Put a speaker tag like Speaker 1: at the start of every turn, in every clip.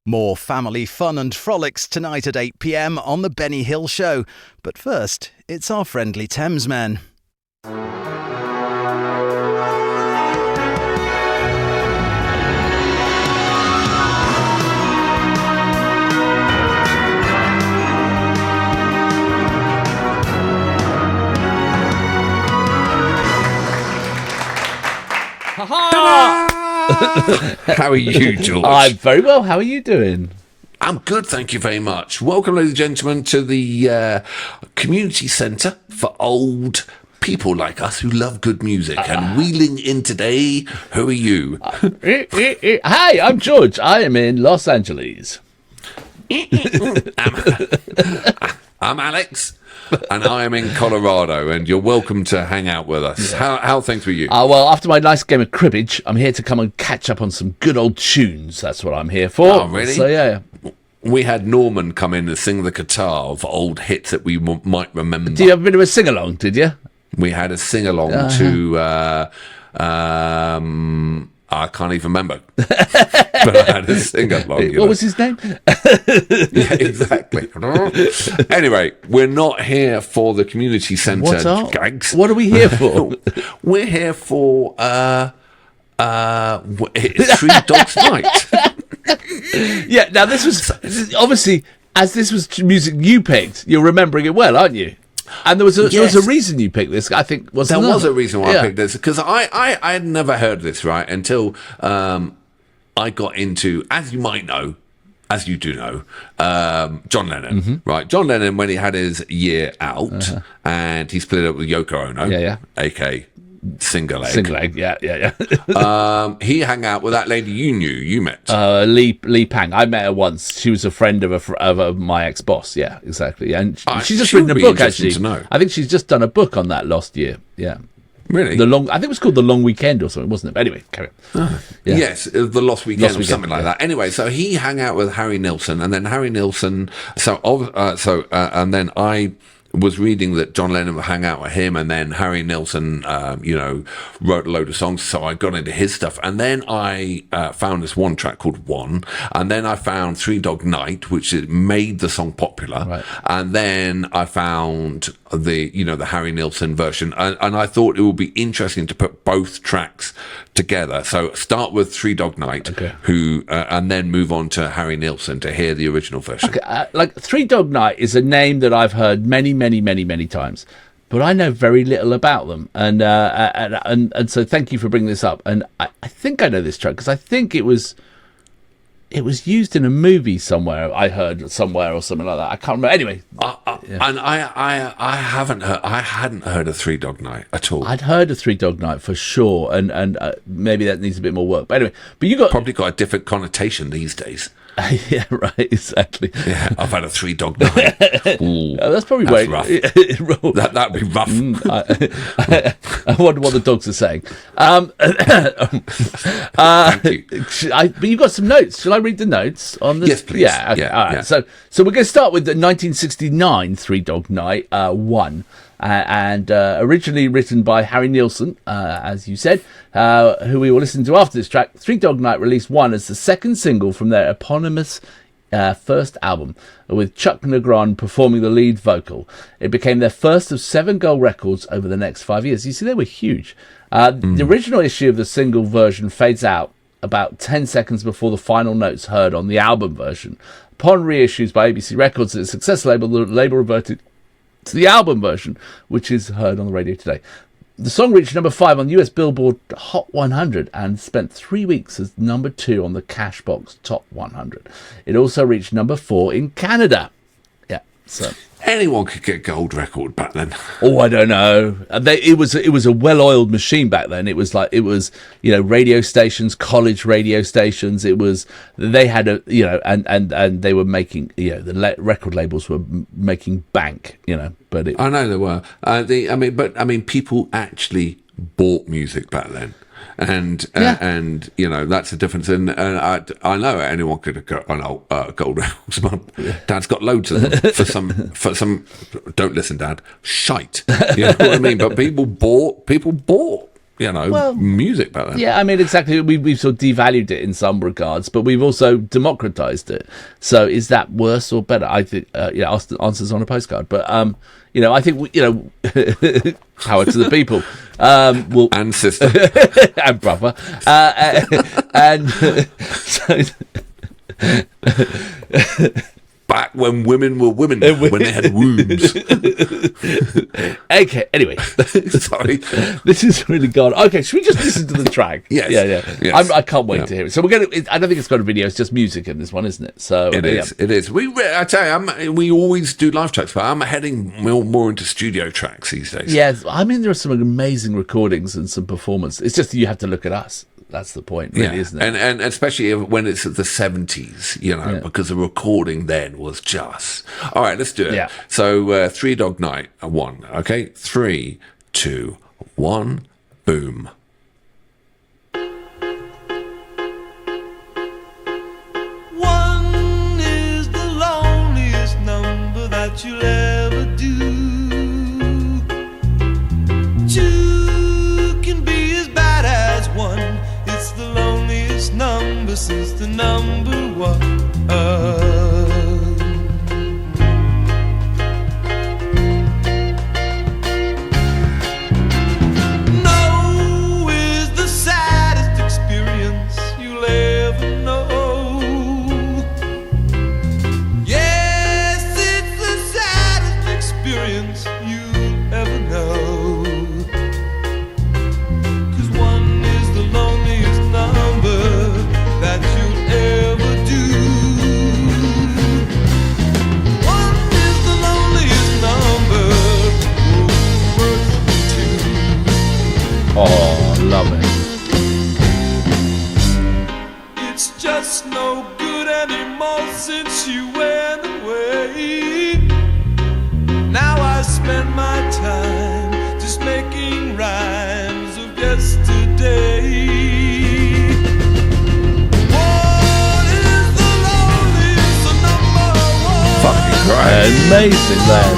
Speaker 1: More family fun and frolics tonight at 8 p.m. on The Benny Hill Show. But first, it's our friendly Thamesmen.
Speaker 2: How are you, George?
Speaker 3: I'm very well. How are you doing?
Speaker 2: I'm good, thank you very much. Welcome, ladies and gentlemen, to the community centre for old people like us who love good music. And wheeling in today, who are you?
Speaker 3: Hi, I'm George. I am in Los Angeles.
Speaker 2: I'm Alex. And I am in Colorado, and you're welcome to hang out with us. Yeah. How are things with you?
Speaker 3: Well, after my nice game of cribbage, I'm here to come and catch up on some good old tunes. That's what I'm here for.
Speaker 2: Oh, really?
Speaker 3: So, yeah.
Speaker 2: We had Norman come in and sing the guitar of old hits that we might remember.
Speaker 3: Do you have a bit of a sing-along, did you?
Speaker 2: We had a sing-along to... I can't even remember. But I had a sing-along.
Speaker 3: What was his name?
Speaker 2: Yeah, exactly. Anyway, we're not here for the community centre gags.
Speaker 3: What are we here for?
Speaker 2: We're here for it's Three Dogs Night.
Speaker 3: Yeah, now this was obviously, as this was music you picked, you're remembering it well, aren't you? And there was a reason you picked this, I think.
Speaker 2: There was a reason why I picked this, because I had never heard this, right, until I got into, as you might know, as you do know, John Lennon, right? John Lennon, when he had his year out, and he split up with Yoko Ono, a.k.a. Single Leg,
Speaker 3: yeah.
Speaker 2: He hung out with that lady you met.
Speaker 3: Lee Pang. I met her once. She was a friend of my ex-boss. Yeah, exactly. And she's just written a book, actually. To know. I think she's just done a book on that last year. Yeah.
Speaker 2: Really?
Speaker 3: I think it was called The Long Weekend or something, wasn't it? But anyway, carry on. Yeah.
Speaker 2: Yes, The Lost Weekend or something like that. Anyway, so he hung out with Harry Nilsson, and then Harry Nilsson. And then I was reading that John Lennon would hang out with him, and then Harry Nilsson, wrote a load of songs, so I got into his stuff. And then I found this one track called One, and then I found Three Dog Night, which made the song popular. Right. And then I found the Harry Nilsson version, and I thought it would be interesting to put both tracks together. So start with Three Dog Night, and then move on to Harry Nilsson to hear the original version.
Speaker 3: Okay, Three Dog Night is a name that I've heard many times, but I know very little about them, and so thank you for bringing this up. And I think I know this track because I think it was used in a movie somewhere. I heard somewhere or something like that. I can't remember. Anyway,
Speaker 2: and I hadn't heard of Three Dog Night at all.
Speaker 3: I'd heard of Three Dog Night for sure, and maybe that needs a bit more work. But anyway,
Speaker 2: probably got a different connotation these days.
Speaker 3: Yeah, right, exactly.
Speaker 2: Yeah, I've had a 3 dog night. Ooh,
Speaker 3: that's probably
Speaker 2: rough. That'd be rough.
Speaker 3: I wonder what the dogs are saying.
Speaker 2: Thank you.
Speaker 3: But you've got some notes. Shall I read the notes on this?
Speaker 2: Yes, please.
Speaker 3: Yeah, okay. All right. Yeah. So we're going to start with the 1969 Three Dog Night, One. And originally written by Harry Nilsson, as you said, who we will listen to after this track. Three Dog Night released One as the second single from their eponymous first album, with Chuck Negron performing the lead vocal. It became their first of 7 gold records over the next 5 years. You see, they were huge. The original issue of the single version fades out about 10 seconds before the final notes heard on the album version. Upon reissues by ABC Records, its success label, the label reverted to the album version, which is heard on the radio today. The song reached number 5 on the US Billboard Hot 100 and spent 3 weeks as number 2 on the Cashbox Top 100. It also reached number 4 in Canada. Yeah, so
Speaker 2: anyone could get a gold record back then.
Speaker 3: Oh, I don't know. It was a well-oiled machine back then. It was radio stations, college radio stations. They had and they were making, the record labels were making bank, but
Speaker 2: I know they were. People actually bought music back then. And that's the difference. And I know anyone could get gold records. Dad's got loads of them for some. Don't listen, Dad. Shite. You know what I mean? But people bought music back then.
Speaker 3: Yeah, I mean, exactly. We've sort of devalued it in some regards, but we've also democratized it. So is that worse or better? I think, answers on a postcard. But, I think, power to the people.
Speaker 2: And sister.
Speaker 3: And brother. And so...
Speaker 2: Back when women were women, when they had wombs.
Speaker 3: Okay, anyway.
Speaker 2: Sorry.
Speaker 3: This is really gone. Okay, should we just listen to the track?
Speaker 2: Yes.
Speaker 3: Yes. I can't wait to hear it. So we're going to, I don't think it's got a video, it's just music in this one, isn't it? So
Speaker 2: It is. I tell you, we always do live tracks, but I'm heading more into studio tracks these days.
Speaker 3: Yes, I mean, there are some amazing recordings and some performance. It's just you have to look at us. That's the point, really, isn't it?
Speaker 2: And especially when it's the 70s, because the recording then was just... All right, let's do it.
Speaker 3: Yeah.
Speaker 2: So, Three Dog Night, 1, okay? 3, 2, 1, boom.
Speaker 4: One is the loneliest number that you'll ever do. Two can be as bad as one. It's the loneliest number since the number one. No is the saddest experience you'll ever know. Yes, it's the saddest experience you'll ever know. That you'll ever do. One is the loneliest number.
Speaker 3: Oh, love it.
Speaker 4: It's just no good anymore since you went away. Now I spend my time just making rhymes of yesterday.
Speaker 3: Amazing, lad.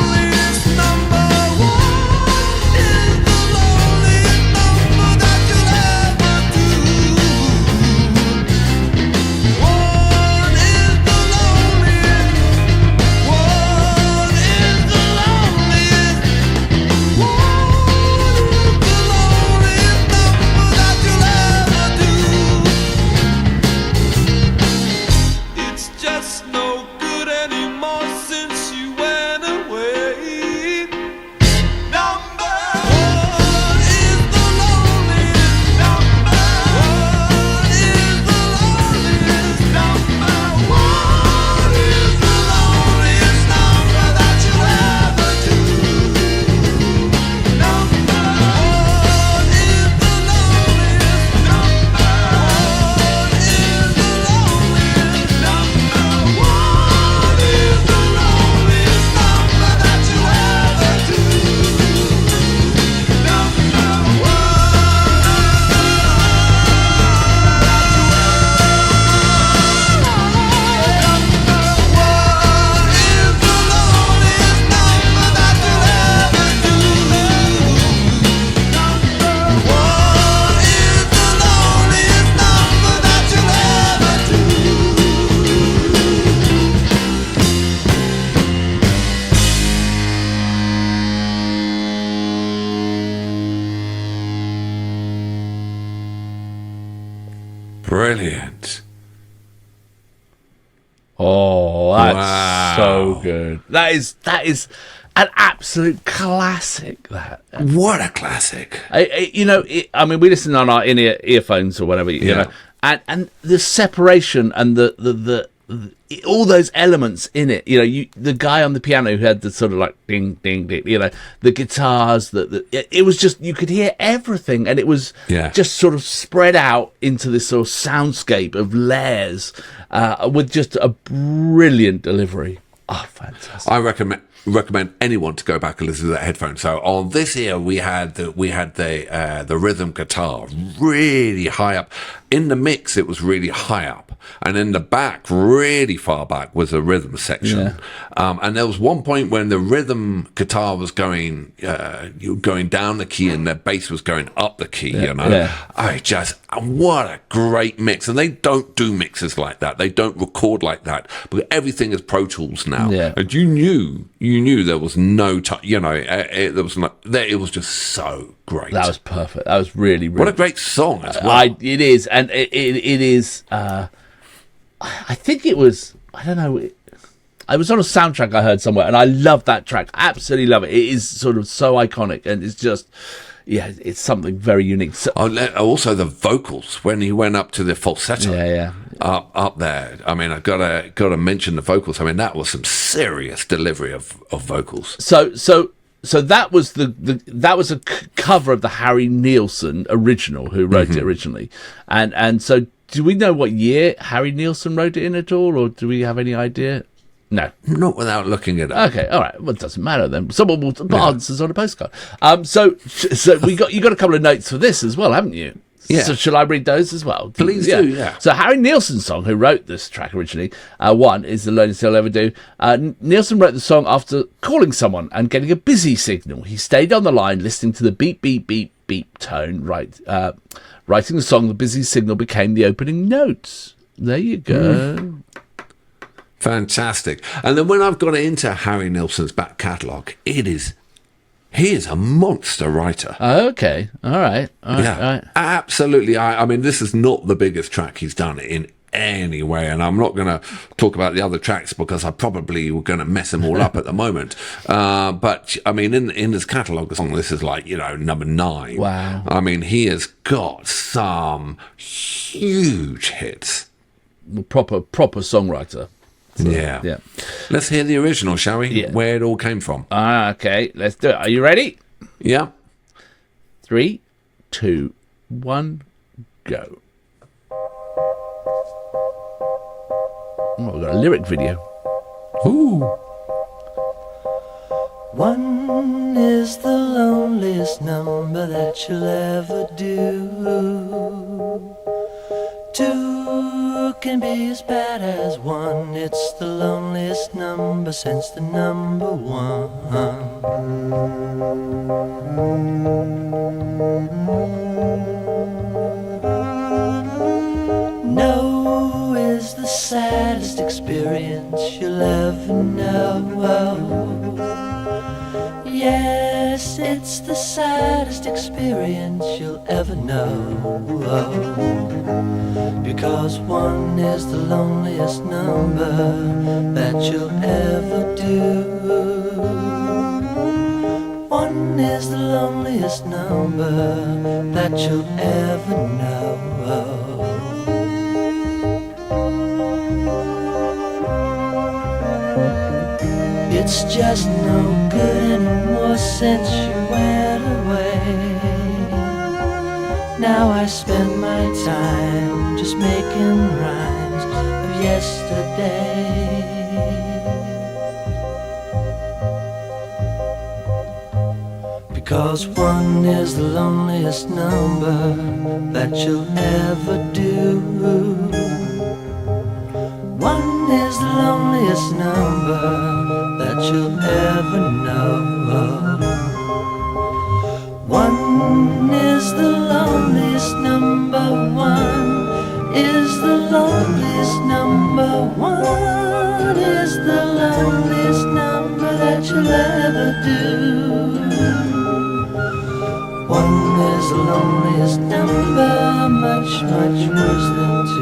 Speaker 4: It's just no good anymore since you went away. Number one is the loneliest. Number one is the loneliest. Number one is the loneliest number that you ever do. Number one is the loneliest. Number one is the loneliest. Number one is the loneliest number that you ever do. Number
Speaker 2: Brilliant.
Speaker 3: Oh, that's
Speaker 2: Wow.
Speaker 3: so good. That is an absolute classic. That
Speaker 2: What a classic.
Speaker 3: I mean, we listen on our in-ear earphones or whatever, you
Speaker 2: Yeah.
Speaker 3: know, and the separation and the all those elements in it. The guy on the piano who had the sort of like ding ding ding, the guitars. It was just, you could hear everything, and it was just sort of spread out into this sort of soundscape of layers with just a brilliant delivery. Oh, fantastic!
Speaker 2: I recommend anyone to go back and listen to that headphone. So on this ear, we had the rhythm guitar really high up, in the mix, it was really high up. And in the back, really far back, was a rhythm section.
Speaker 3: Yeah.
Speaker 2: And there was one point when the rhythm guitar was going down the key and the bass was going up the key, you know.
Speaker 3: Yeah.
Speaker 2: What a great mix. And they don't do mixes like that. They don't record like that. But everything is Pro Tools now.
Speaker 3: Yeah.
Speaker 2: And you knew there was no time, you know, it was just so great.
Speaker 3: That was perfect. That was really, really...
Speaker 2: What a great song as well.
Speaker 3: It is. And it is... I think it was... I don't know... I was on a soundtrack I heard somewhere, and I love that track. Absolutely love it. It is sort of so iconic, and it's just... Yeah, it's something very unique. So,
Speaker 2: also, the vocals when he went up to the falsetto, up there. I mean, I gotta mention the vocals. I mean, that was some serious delivery of vocals.
Speaker 3: So that was that was a cover of the Harry Nilsson original, who wrote it originally, and so do we know what year Harry Nilsson wrote it in at all, or do we have any idea? No.
Speaker 2: Not without looking at it.
Speaker 3: Okay, all right. Well, it doesn't matter then. Someone will put answers on a postcard. So you got a couple of notes for this as well, haven't you?
Speaker 2: Yeah.
Speaker 3: So shall I read those as well?
Speaker 2: Please do, yeah.
Speaker 3: So Harry Nilsson's song, who wrote this track originally, one is The Loneliest He'll Ever Do. Nilsson wrote the song after calling someone and getting a busy signal. He stayed on the line listening to the beep, beep, beep, beep tone. Writing the song, the busy signal became the opening notes. There you go.
Speaker 2: Fantastic. And then when I've got into Harry Nilsson's back catalogue, he is a monster writer.
Speaker 3: Okay. All right. All right.
Speaker 2: Absolutely. I mean, this is not the biggest track he's done in any way, and I'm not going to talk about the other tracks because I probably were going to mess them all up at the moment. But I mean, in his catalogue, the song this is like, you know, number 9.
Speaker 3: Wow.
Speaker 2: I mean, he has got some huge hits.
Speaker 3: Proper songwriter. So, yeah.
Speaker 2: Let's hear the original, shall we?
Speaker 3: Yeah.
Speaker 2: Where it all came from.
Speaker 3: Okay, let's do it. Are you ready?
Speaker 2: Yeah.
Speaker 3: 3, 2, 1, go. Oh, we've got a lyric video.
Speaker 2: Ooh.
Speaker 4: One is the loneliest number that you'll ever do. 2 can be as bad as 1. It's the loneliest number since the number 1. No is the saddest experience you'll ever know. Yes, it's the saddest experience you'll ever know. Because 1 is the loneliest number that you'll ever do. 1 is the loneliest number that you'll ever know. It's just no good anymore since you went away. Now I spend my time just making rhymes of yesterday. Because 1 is the loneliest number that you'll ever do. 1 is the loneliest number that you'll ever know. 1 is the loneliest number. 1 is the loneliest number. 1 is the loneliest number that you'll ever do. 1 is the loneliest number, much, much worse than 2.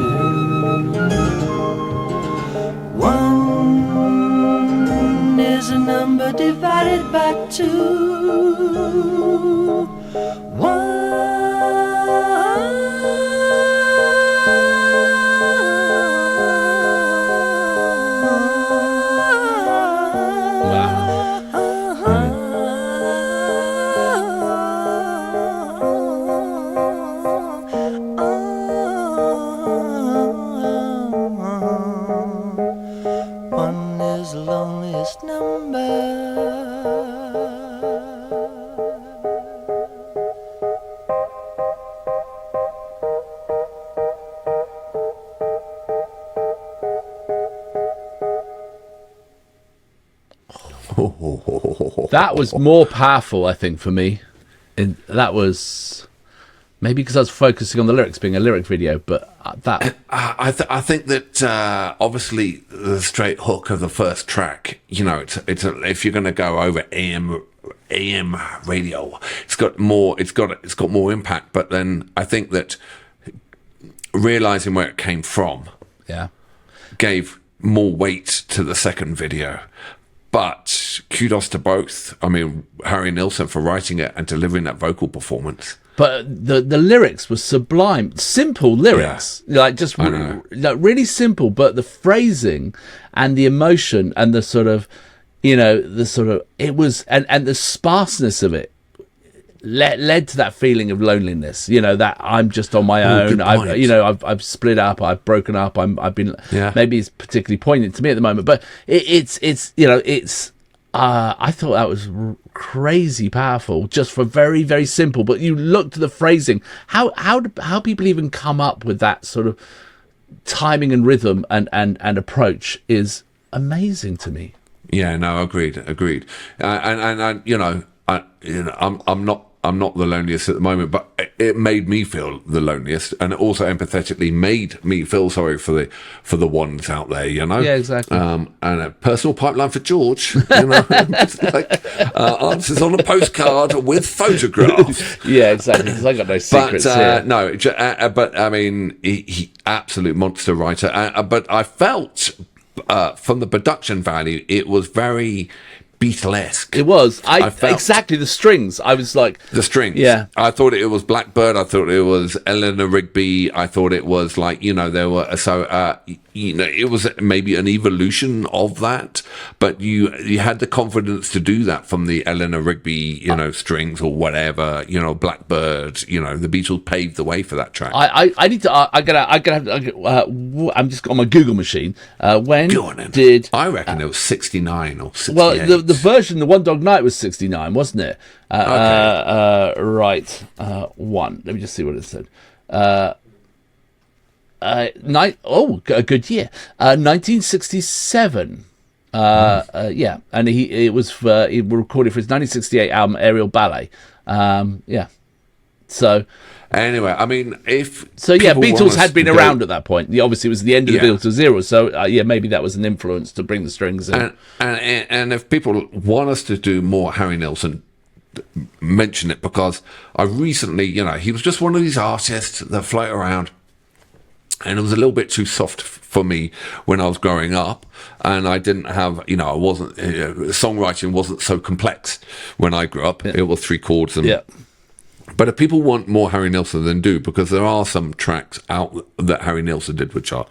Speaker 4: 1 is a number divided by 2. 1.
Speaker 3: That was more powerful, I think, for me. That was maybe because I was focusing on the lyrics, being a lyric video, but that...
Speaker 2: I think that obviously the straight hook of the first track, if you're going to go over AM radio, it's got more impact. But then I think that realizing where it came from, gave more weight to the second video. But kudos to both. I mean, Harry Nilsson for writing it and delivering that vocal performance.
Speaker 3: But the lyrics were sublime, simple lyrics, like just really simple. But the phrasing and the emotion and the sort of, it was and the sparseness of it led to that feeling of loneliness. That I'm just on my own. I've split up. I've broken up. I've been. Maybe it's particularly poignant to me at the moment, but it's. I thought that was crazy powerful, just for very, very simple. But you look to the phrasing, how people even come up with that sort of timing and rhythm and approach is amazing to me.
Speaker 2: Yeah, no, agreed. I'm not the loneliest at the moment, but it made me feel the loneliest, and it also empathetically made me feel sorry for the ones out there,
Speaker 3: Yeah, exactly.
Speaker 2: And a personal pipeline for George, like answers on a postcard with photographs.
Speaker 3: Yeah, exactly. Because I got no secrets here.
Speaker 2: No, but I mean, he absolute monster writer. But I felt from the production value, it was very Beatlesque.
Speaker 3: It was. Exactly the strings. I was like
Speaker 2: the strings.
Speaker 3: Yeah.
Speaker 2: I thought it was Blackbird. I thought it was Eleanor Rigby. I thought it was like there were it was maybe an evolution of that, but you had the confidence to do that from the Eleanor Rigby strings or whatever Blackbird. The Beatles paved the way for that track.
Speaker 3: I need to. I'm just on my Google machine. When
Speaker 2: Go on, then.
Speaker 3: did
Speaker 2: I reckon it was 69 or 68?
Speaker 3: Well, the version, the One Dog Night was 69, wasn't it?
Speaker 2: Okay.
Speaker 3: Right. One. Let me just see what it said. A good year. 1967. Yeah, and he recorded for his 1968 album Aerial Ballet. So.
Speaker 2: Anyway, I mean,
Speaker 3: Beatles had been around at that point. Obviously, it was the end of the Beatles era, so maybe that was an influence to bring the strings in.
Speaker 2: And if people want us to do more Harry Nilsson, mention it, because I recently, he was just one of these artists that float around, and it was a little bit too soft for me when I was growing up, and I didn't have, I wasn't, songwriting wasn't so complex when I grew up. It was three chords and. But if people want more Harry Nilsson, then do, because there are some tracks out that Harry Nilsson did, which are,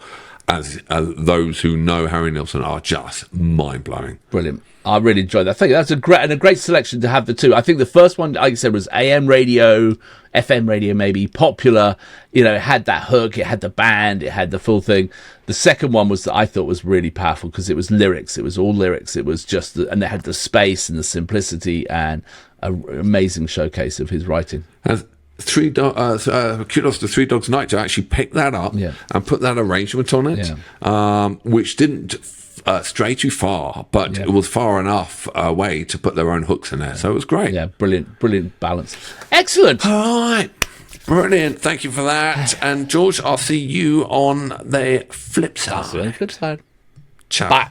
Speaker 2: as those who know Harry Nilsson, are just mind-blowing.
Speaker 3: Brilliant. I really enjoyed that. I think that's a great selection to have the two. I think the first one, like I said, was AM radio, FM radio, maybe popular. It had that hook, it had the band, it had the full thing. The second one I thought was really powerful because it was lyrics. It was all lyrics. It was just, and it had the space and the simplicity and an amazing showcase of his writing.
Speaker 2: And kudos to Three Dogs Night to actually pick that up and put that arrangement on it, which didn't stray too far, but it was far enough away to put their own hooks in there. So it was great.
Speaker 3: Yeah, brilliant balance. Excellent.
Speaker 2: All right. Brilliant. Thank you for that. And George, I'll see you on the flip side.
Speaker 3: Flip side.
Speaker 2: Ciao.
Speaker 3: Bye.